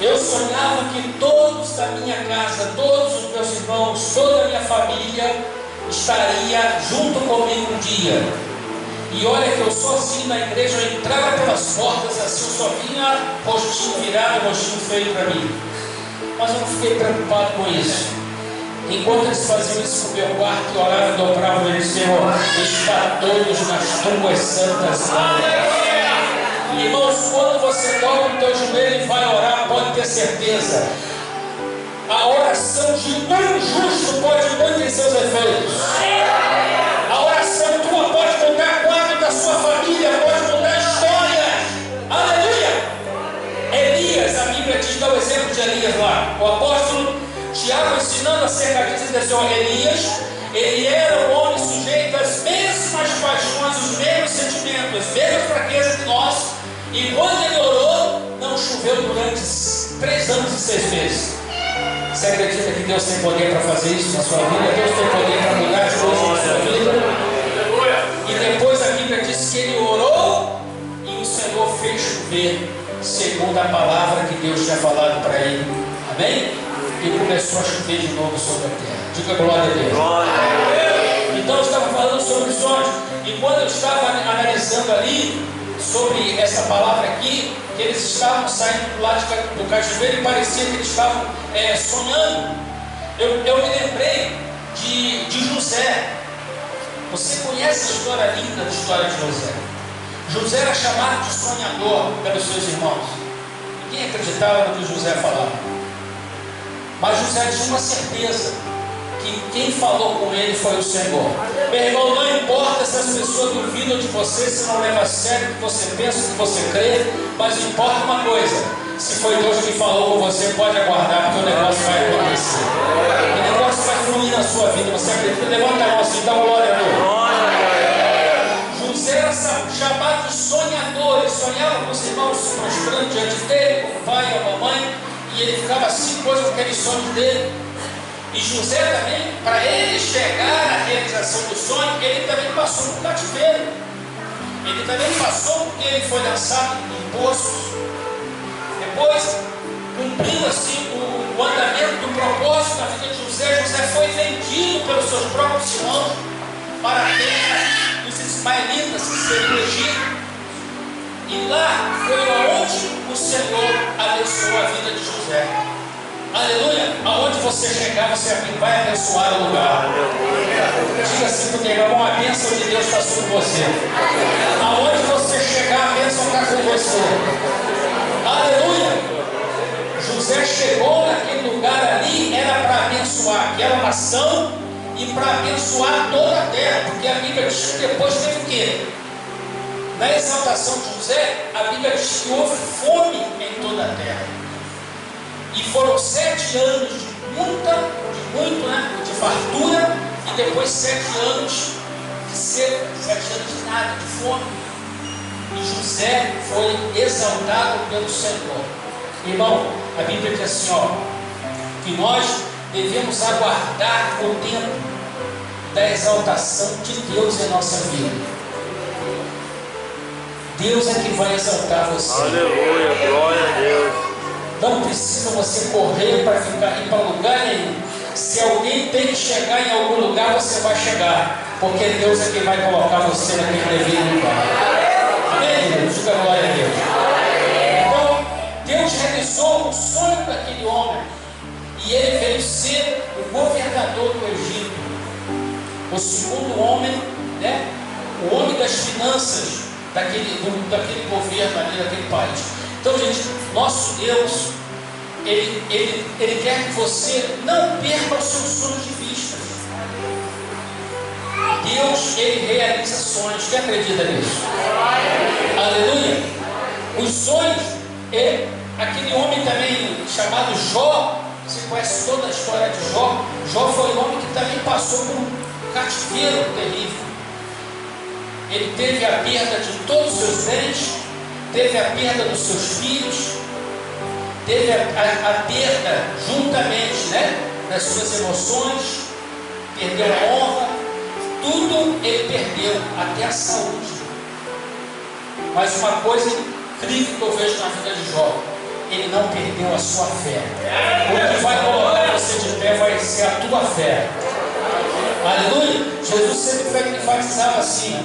[SPEAKER 5] Eu sonhava que todos da minha casa, todos os meus irmãos, toda a minha família estaria junto comigo um dia. E olha que eu sozinho na igreja, eu entrava pelas portas assim, eu só vinha rostinho virado, rostinho feio para mim. Mas eu não fiquei preocupado com isso. Enquanto eles faziam isso no meu quarto, eu orava e dobrava e disse: Senhor, está todos nas tuas santas mãos. Irmãos, quando você dobra o teu joelho e vai orar, pode ter certeza, a oração de um justo pode muito em seus efeitos. A oração tua pode mudar o quadro da sua família, pode mudar a história. Aleluia! Elias, a Bíblia diz, dá o exemplo de Elias lá. O apóstolo Tiago, ensinando acerca disso, diz assim: Elias, ele era um homem sujeito às mesmas paixões, os mesmos sentimentos, as mesmas fraquezas que nós. E quando ele orou, não choveu durante 3 anos e 6 meses. Você acredita que Deus tem poder para fazer isso na sua vida? Deus tem poder para mudar as coisas na sua vida? E depois a Bíblia diz que ele orou e o Senhor fez chover, segundo a palavra que Deus tinha falado para ele. Amém? E começou a chover de novo sobre a terra. Diga glória a Deus. Então eu estava falando sobre sonhos. E quando eu estava analisando ali sobre essa palavra aqui, que eles estavam saindo do lado do cativeiro e parecia que eles estavam sonhando, eu me lembrei de José. Você conhece a história linda da história de José? José era chamado de sonhador pelos seus irmãos. Ninguém acreditava no que José falava. Mas José tinha uma certeza, que quem falou com ele foi o Senhor. Meu irmão, não importa se as pessoas duvidam de você, se não leva a sério o que você pensa, o que você crê, mas importa uma coisa: se foi Deus que falou com você, pode aguardar, porque o negócio vai acontecer. O negócio vai fluir na sua vida. Você acredita? Levanta a mão assim, dá uma glória a Deus. José era chamado de sonhador. Ele sonhava com os irmãos se prostrando diante dele, com o pai e a mamãe, e ele ficava assim, depois com aqueles sonhos dele. E José também, para ele chegar à realização do sonho, ele também passou por cativeiro. Ele também passou porque ele foi lançado em poços. Depois, cumprindo assim o andamento do propósito da vida de José, José foi vendido pelos seus próprios irmãos para a terra dos ismaelitas, que seria o Egito. E lá foi onde o Senhor abençoou a vida de José. Aleluia! Aonde você chegar, você vai abençoar o lugar. Diga assim para o teu irmão: a bênção de Deus está sobre você. Aonde você chegar, a bênção está com você. Aleluia! José chegou naquele lugar ali, era para abençoar aquela nação e para abençoar toda a terra, porque a Bíblia diz que depois teve o quê? Na exaltação de José, a Bíblia diz que houve fome em toda a terra. E foram 7 anos de fartura, e depois 7 anos de seca, 7 anos de nada, de fome. E José foi exaltado pelo Senhor. Irmão, a Bíblia diz assim, que nós devemos aguardar o tempo da exaltação de Deus em nossa vida. Deus é que vai exaltar você.
[SPEAKER 2] Aleluia, glória a Deus.
[SPEAKER 5] Não precisa você correr para ir para lugar nenhum. Se alguém tem que chegar em algum lugar, você vai chegar, porque Deus é quem vai colocar você naquele devido lugar. Amém, Deus? Diga glória a Deus. Então, Deus realizou o sonho daquele homem, e ele veio ser o governador do Egito, o segundo homem, o homem das finanças daquele governo ali, daquele país. Então, gente, nosso Deus, Ele quer que você não perca os seus sonhos de vista. Deus, Ele realiza sonhos. Quem acredita nisso? Aleluia! Os sonhos, aquele homem também chamado Jó, você conhece toda a história de Jó. Jó foi um homem que também passou por um cativeiro terrível. Ele teve a perda de todos os seus bens, teve a perda dos seus filhos, teve a perda juntamente das suas emoções, perdeu a honra, tudo ele perdeu, até a saúde. Mas uma coisa incrível que eu vejo na vida de Jó: ele não perdeu a sua fé. O que vai colocar você de pé vai ser a tua fé. Aleluia! Jesus sempre enfatizava assim,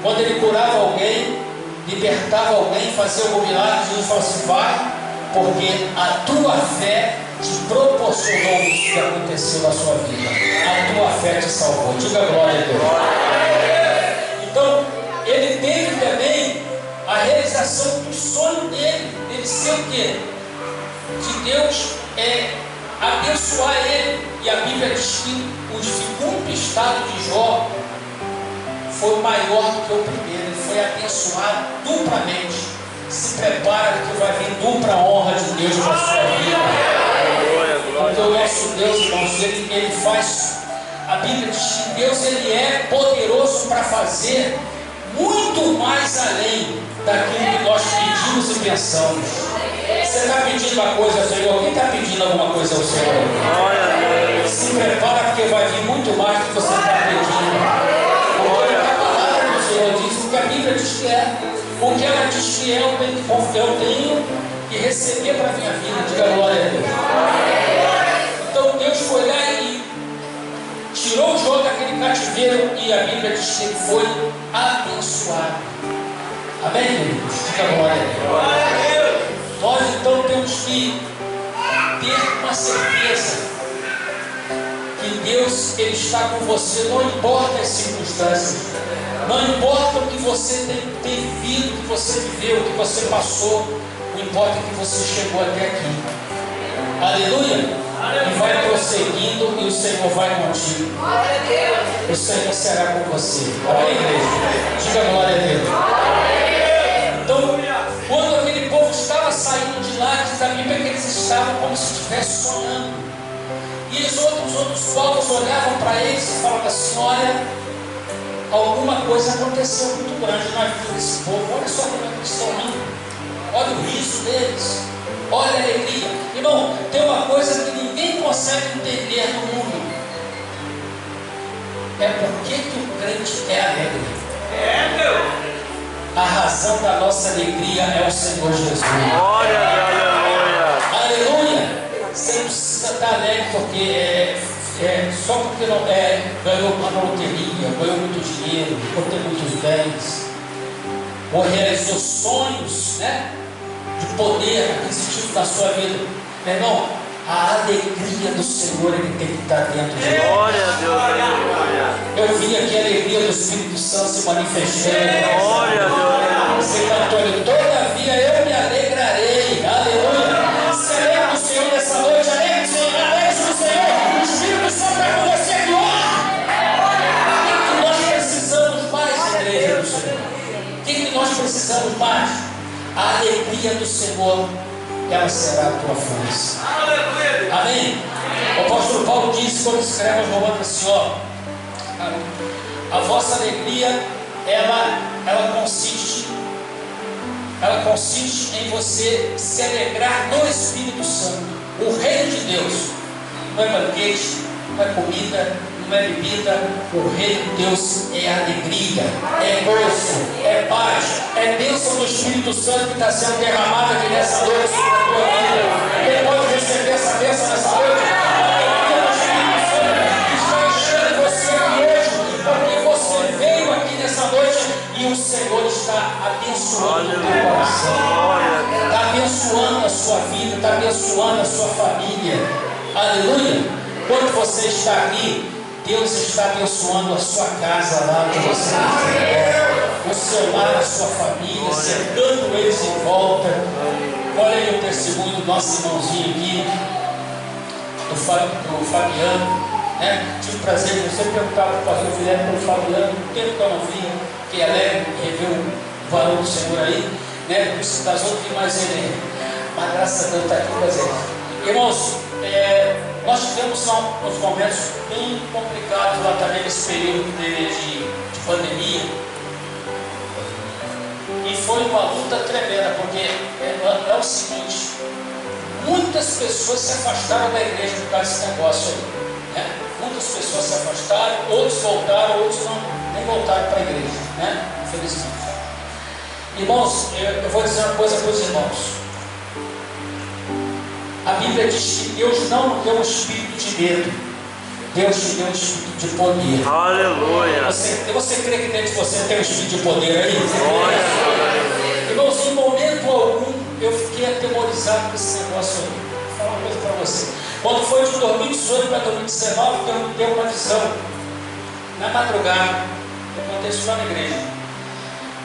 [SPEAKER 5] quando ele curava alguém, libertava alguém, fazia algum milagre, Jesus falou assim: vai, porque a tua fé te proporcionou isso que aconteceu na sua vida. A tua fé te salvou. Diga glória a Deus. Então, ele teve também a realização do sonho dele ser o quê? De Deus abençoar ele. E a Bíblia diz que o segundo estado de Jó foi maior do que o primeiro. Ele foi abençoado duplamente. Se prepara que vai vir dupla honra de Deus para a sua vida. Porque o nosso Deus, irmãos, ele faz. A Bíblia diz que Deus ele é poderoso para fazer muito mais além daquilo que nós pedimos e pensamos. Você está pedindo uma coisa ao Senhor? Quem está pedindo alguma coisa ao Senhor? Se prepara porque vai vir muito mais do que você está pedindo. Porque a palavra do Senhor diz o que a Bíblia diz que é. O que ela diz que é, eu tenho que receber para a minha vida. Diga glória a Deus. Então Deus foi lá e tirou Jó daquele cativeiro, e a Bíblia diz que ele foi abençoado. Amém, queridos? Diga glória a Deus. Nós então temos que ter uma certeza que Deus ele está com você, não importa as circunstâncias. Não importa o que você tem vivido, o que você viveu, o que você passou, o importa é que você chegou até aqui. Aleluia! E vai prosseguindo e o Senhor vai contigo. O Senhor será com você. Amém, igreja? Diga glória a Deus. Então, quando aquele povo estava saindo de lá, diz a Bíblia que eles estavam como se estivessem sonhando. E os outros povos olhavam para eles e falavam assim: olha, alguma coisa aconteceu muito grande na vida desse povo. Olha só como é que eles estão rindo. Olha o riso deles. Olha a alegria. Irmão, tem uma coisa que ninguém consegue entender no mundo. É por que o crente é alegre. A razão da nossa alegria é o Senhor Jesus.
[SPEAKER 2] Glória, aleluia.
[SPEAKER 5] Aleluia. Você não precisa estar alegre porque só porque não ganhou uma loteria, ganhou muito dinheiro, ou tem muitos bens, ou realizou sonhos, né, de poder aquisitivo na sua vida. Meu irmão, a alegria do Senhor ele tem que estar dentro de nós.
[SPEAKER 2] Glória a Deus, aleluia.
[SPEAKER 5] Eu vi aqui a alegria do Espírito Santo se manifestando.
[SPEAKER 2] Glória a Deus.
[SPEAKER 5] Você cantou ali: todavia eu me alegrarei. Aleluia. Se alegra do Senhor nessa noite. Alegre-se do Senhor. O Espírito Santo está com você agora. O que nós precisamos mais, igreja do Senhor? O que nós precisamos mais? A alegria do Senhor, ela será a tua força. Amém? O apóstolo Paulo disse quando escreve aos Romanos assim: ó, a vossa alegria ela consiste em você se alegrar no Espírito Santo. O reino de Deus não é banquete, não é comida, não é bebida. O reino de Deus é alegria, é gozo, é paz, é bênção do Espírito Santo que está sendo derramada aqui nessa noite sobre a tua vida. Quem pode receber essa bênção nessa noite? A alegria do Espírito Santo que está enchendo você aqui hoje, porque você veio aqui nessa noite e o Senhor está abençoando o teu coração, está abençoando a sua vida, está abençoando a sua família. Aleluia! Quando você está aqui, Deus está abençoando a sua casa lá onde você está, o seu lar, a sua família, cercando eles em volta. Olha aí o testemunho do nosso irmãozinho aqui, do Fabiano, né? Tive o prazer de você perguntar para o pastor Guilherme pelo Fabiano, o tempo que eu não vi, que é alegre, que viu o valor do Senhor aí, né? Das outras que mais ele, mas graças a Deus está aqui presente. Irmãos, nós tivemos uns momentos bem complicados lá também nesse período de pandemia, e foi uma luta tremenda, porque é o seguinte: muitas pessoas se afastaram da igreja por causa desse negócio aí, né? Muitas pessoas se afastaram, outros voltaram, outros nem voltaram para a igreja, né? Infelizmente. Irmãos, eu vou dizer uma coisa para os irmãos. A Bíblia diz que Deus não deu um espírito de medo, Deus te deu um espírito de poder.
[SPEAKER 2] Aleluia.
[SPEAKER 5] Você crê que dentro de você tem um espírito de poder aí? Irmãos, em momento algum eu fiquei atemorizado com esse negócio aí. Vou falar uma coisa para você. Quando foi de 2018 para 2019, eu dei uma visão na madrugada. Eu contei isso lá na igreja.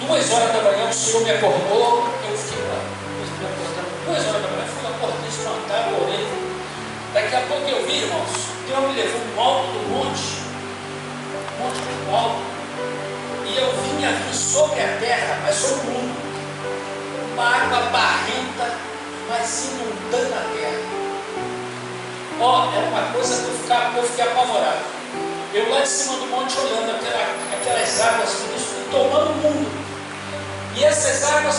[SPEAKER 5] 2 horas da manhã o Senhor me acordou, eu fiquei lá. 2 horas da manhã, fui acordar, espantado, orei. Daqui a pouco eu vi, irmãos, Deus me levou no alto do monte muito alto, e eu vinha vir sobre a terra, mas sobre o mundo, uma água barrenta, mas inundando a terra. Ó, era uma coisa que eu fiquei apavorado. Eu lá de cima do monte olhando aquelas águas e tomando o mundo. E essas águas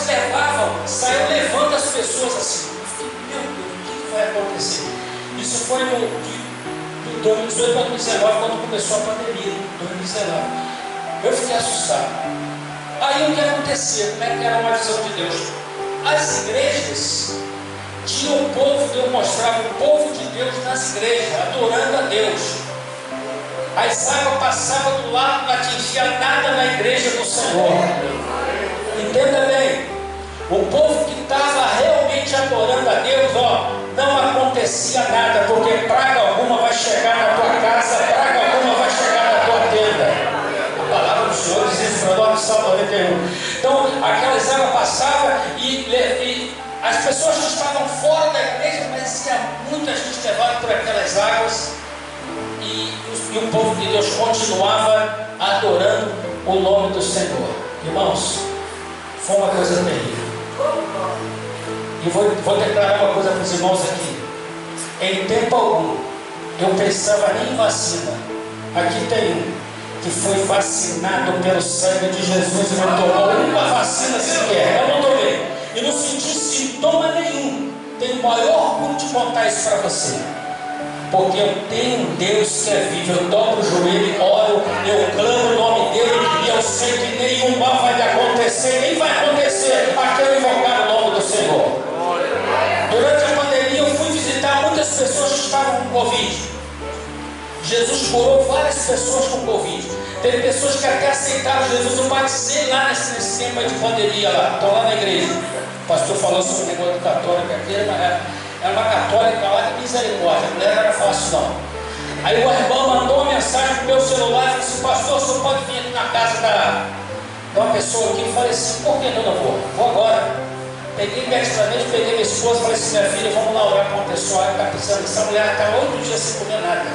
[SPEAKER 5] saíam levando as pessoas assim. Eu fiquei, meu Deus, o que vai acontecer? Isso foi de 2018 para 2019, quando começou a pandemia, 2019. Eu fiquei assustado. Aí o que acontecia? Como é que era uma visão de Deus? As igrejas tinham o povo, Deus mostrava o povo de Deus nas igrejas, adorando a Deus. As águas passavam do lado, não atingia nada na igreja do Senhor. Entenda bem, o povo que estava realmente adorando a Deus, não acontecia nada, porque praga alguma vai chegar na tua casa, praga alguma vai chegar na tua tenda. A palavra do Senhor diz isso para Salmo 91. Então, aquelas águas passavam e as pessoas que estavam fora da igreja, mas tinha muita gente levada por aquelas águas, e o povo de Deus continuava adorando o nome do Senhor. Irmãos, foi uma coisa terrível. E vou declarar uma coisa para os irmãos aqui. Em tempo algum, eu pensava nem em vacina. Aqui tem um que foi vacinado pelo sangue de Jesus e não tomou uma vacina sequer. Eu não tomei. E não senti sintoma nenhum. Tenho o maior orgulho de contar isso para você. Porque eu tenho um Deus que é vivo. Eu dobro o joelho, oro, eu clamo o nome dele e eu sei que nenhum mal vai lhe acontecer, nem vai acontecer até eu invocar o nome do Senhor. Durante a pandemia eu fui visitar muitas pessoas que estavam com Covid. Jesus curou várias pessoas com Covid. Teve pessoas que até aceitaram Jesus. Eu batizei lá nesse tempo de pandemia lá. Estão lá na igreja. O pastor falou sobre o negócio católico aqui. Era uma católica lá de misericórdia. A mulher não era fácil não. Aí o irmão mandou uma mensagem pro meu celular e falou assim: pastor, o senhor pode vir aqui na casa de uma pessoa aqui? Eu falei assim: por que não vou? Vou agora. Peguei imediatamente, peguei minha esposa e falei assim: minha filha, vamos lá orar para uma pessoa que está precisando. Essa mulher está 8 dias sem comer nada.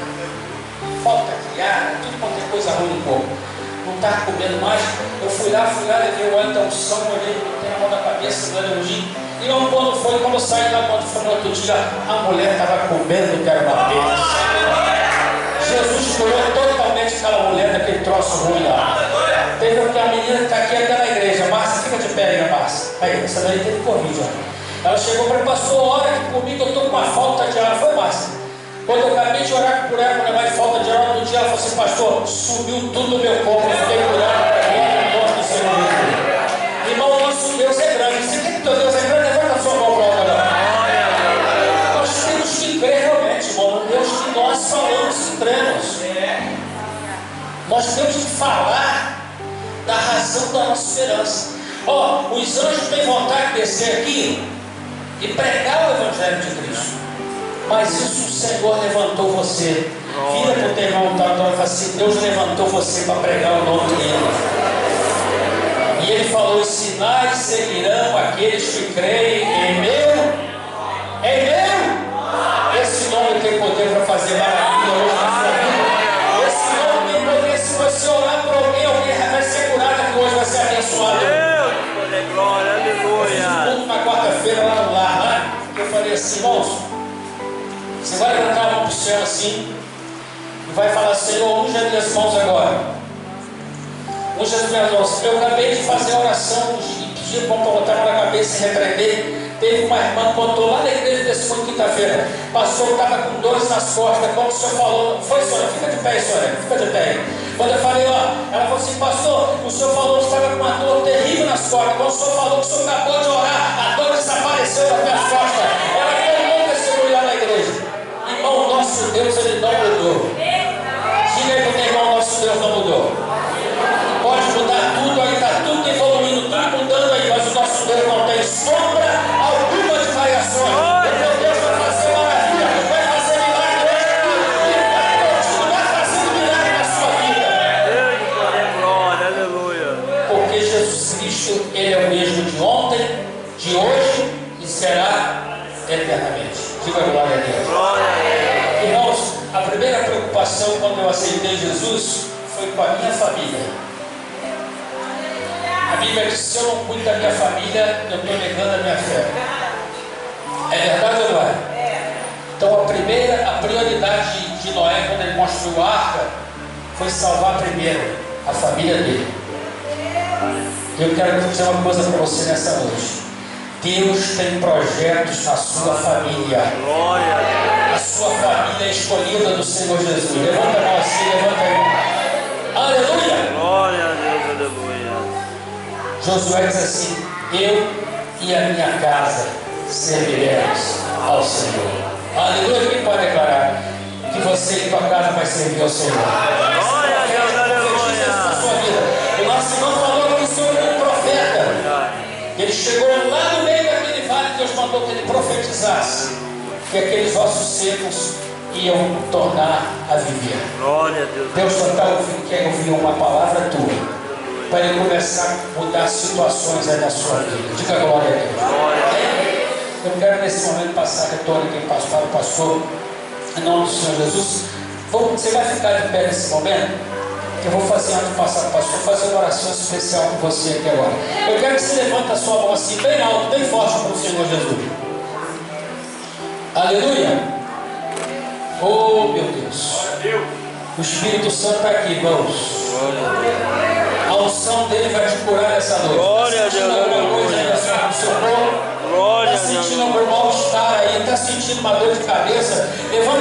[SPEAKER 5] Falta de ar, tudo quanto é coisa ruim no corpo. Não estava comendo mais. Eu fui lá, levei o óleo da unção, olhei, botei na mão da cabeça, do elogio. E não, quando eu saí lá, quando foi no outro dia, a mulher estava comendo, que era uma bênção. Jesus curou totalmente aquela mulher daquele troço ruim lá. Teve uma menina que está aqui até na igreja. Márcia, fica de pé aí, Márcia. Aí, essa daí teve Covid, ó. Ela chegou para mim: pastor, ora aqui comigo, eu estou com uma falta de ar. Foi, Márcia. Quando eu acabei de orar por ela, com mais falta de ar, no dia ela falou assim: pastor, subiu tudo do meu corpo, eu fiquei curado para o nome do Senhor. Irmão, nosso Deus é grande. Você quer que teu Deus é grande? Levanta a sua mão para ela. Nós temos que crer realmente, irmão, no Deus que nós falamos e cremos. Nós temos que falar da razão da nossa esperança. Os anjos têm vontade de descer aqui e pregar o Evangelho de Cristo. Mas isso o Senhor levantou você. Vira para o teu irmão e fala assim: Deus levantou você para pregar o nome dele. E ele falou: os sinais seguirão aqueles que creem em meu. Esse nome tem poder para fazer maravilha hoje na sua vida. Esse nome tem poder. Se você orar por alguém vai ser curado, que hoje vai ser abençoado.
[SPEAKER 2] Glória, aleluia.
[SPEAKER 5] Eu fiz uma quarta-feira lá no lar, né? Eu falei assim: irmãos, você vai levantar a mão para o céu assim e vai falar: Senhor, unja minhas mãos agora. Unja as minhas mãos. Eu acabei de fazer a oração e pedi para botar a mão na cabeça e repreender. Teve uma irmã que botou lá na igreja desse foi quinta-feira. Pastor, estava com dores nas costas. Como o senhor falou, foi, senhora? Fica de pé, senhora. Fica de pé. Quando eu falei, ela falou assim: pastor, o senhor falou que estava com uma dor terrível nas costas. Quando o senhor falou que o senhor acabou de orar, a dor desapareceu das minhas costas. Ela não testemunhou lá na igreja. Irmão, nosso Deus, ele não mudou. Diga aí para o teu irmão: nosso Deus não mudou. Pode mudar tudo, aí está tudo evoluindo, tudo mudando aí, mas o nosso Deus não tem sombra alguma de variações. O teu Deus vai fazer maravilha, vai fazer milagre e vai continuar fazendo milagre na sua vida.
[SPEAKER 2] Glória, aleluia.
[SPEAKER 5] Porque Jesus Cristo, ele é o mesmo de ontem, de hoje e será eternamente. Diga glória a Deus.
[SPEAKER 2] Glória a Deus.
[SPEAKER 5] Irmãos, a primeira preocupação quando eu aceitei Jesus foi com a minha família. A Bíblia diz: se eu não cuido da minha família, eu estou negando a minha fé. É verdade ou não é? Então a prioridade de Noé, quando ele construiu a arca, foi salvar primeiro a família dele. Eu quero dizer uma coisa para você nessa noite: Deus tem projetos na sua família.
[SPEAKER 2] Glória a Deus.
[SPEAKER 5] A sua família é escolhida do Senhor Jesus. Levanta a mão assim, levanta aí. Aleluia!
[SPEAKER 2] Glória a Deus, aleluia.
[SPEAKER 5] Josué diz assim: eu e a minha casa serviremos ao Senhor. Aleluia! Quem pode declarar que você e tua casa vai servir ao Senhor?
[SPEAKER 2] Glória a Deus, aleluia.
[SPEAKER 5] O nosso irmão falou aqui sobre um profeta. Ele chegou lá no meio daquele vale, Deus mandou que ele profetizasse que aqueles ossos secos iam tornar a viver.
[SPEAKER 2] Glória a Deus.
[SPEAKER 5] Deus só está ouvindo, quer ouvir uma palavra tua. para Ele começar a mudar situações aí da sua vida. Diga glória a Deus. Eu quero nesse momento passar a retórica para o pastor, em nome do Senhor Jesus. Você vai ficar de pé nesse momento? Eu vou fazer, antes de passar para o pastor, fazer uma oração especial com você aqui agora. Eu quero que você levante a sua mão assim, bem alto, bem forte para o Senhor Jesus. Aleluia. Oh, meu Deus. O Espírito Santo está aqui, irmãos. A unção dele vai te curar nessa noite.
[SPEAKER 2] Glória a Deus, aleluia.
[SPEAKER 5] Está sentindo algum mal-estar aí, está sentindo uma dor de cabeça? Levanta